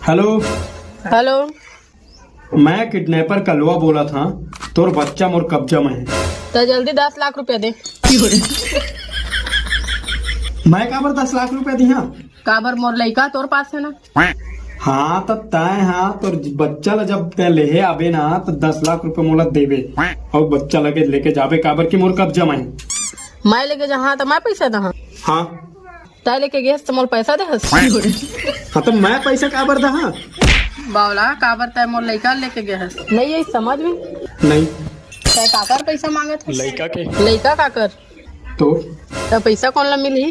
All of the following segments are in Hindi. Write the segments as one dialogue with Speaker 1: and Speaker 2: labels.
Speaker 1: हेलो।
Speaker 2: हेलो।
Speaker 1: मैं किडनैपर कलवा बोला था, तोर बच्चा मोर कब्जा में है।
Speaker 2: तो जल्दी 10 लाख रुपया दे।
Speaker 1: मैं काबर 10 लाख रुपया दिया?
Speaker 2: काबर मोर लइका तोर पास है ना।
Speaker 1: हाँ तो तय हाँ तोर बच्चा ला जब तय लेहे आबे ना तो 10 लाख रुपया मोला देबे और बच्चा लगे लेके जाबे काबर की मोर कब्जा में है।
Speaker 2: मैं लेके जहाँ तो मैं पैसा दहा।
Speaker 1: हाँ
Speaker 2: तय लेके गए तो मोर पैसा दे हस।
Speaker 1: हाँ तो मैं पैसा काबर दहा?
Speaker 2: बावला काबर तय मोर लइका लेके गए हस। नहीं यही समझ में
Speaker 1: नहीं।
Speaker 2: तय काकर पैसा मांगत हस?
Speaker 1: लड़का के
Speaker 2: लइका काकर
Speaker 1: तो
Speaker 2: पैसा कौन ला मिली?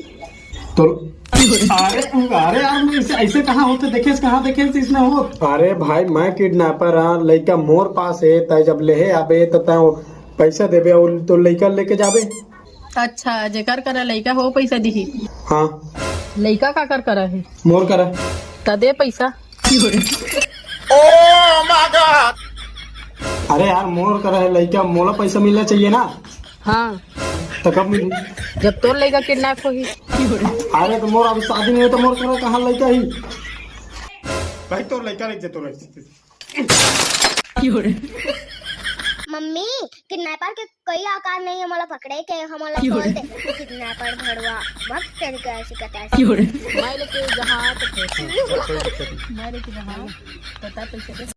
Speaker 1: तो अरे अरे यार मैं ऐसे कहाँ होते देखे कहाँ देखे इसने हो। अरे भाई मैं किडनैपर हाँ, लड़का मोर पास है तय जब लेहे आबे तो तय पैसा देबे और तो लड़का लेके जाबे।
Speaker 2: अच्छा जेकर करे लइका हो पैसा दिही।
Speaker 1: हाँ
Speaker 2: लइका काकर करे है?
Speaker 1: मोर करा
Speaker 2: त दे पैसा।
Speaker 1: अरे यार मोर करा है लड़का मोला पैसा मिलना चाहिए ना।
Speaker 2: हाँ
Speaker 1: तो कब मिली?
Speaker 2: जब तोर लइका किडनैप होही।
Speaker 1: अरे तो मोर अभी शादी नहीं है तो मोर करा कहाँ लड़का ही भाई तो लड़का लेके तो
Speaker 3: मम्मी किडनैपर के कई आकार नहीं है, मला पकड़े के हमला छोड़ दे। किडनैपर भड़वा बहुत तरीका है सिखाता है।
Speaker 2: मैं लेके जहाँ तो मैं लेके जहाँ तो पैसा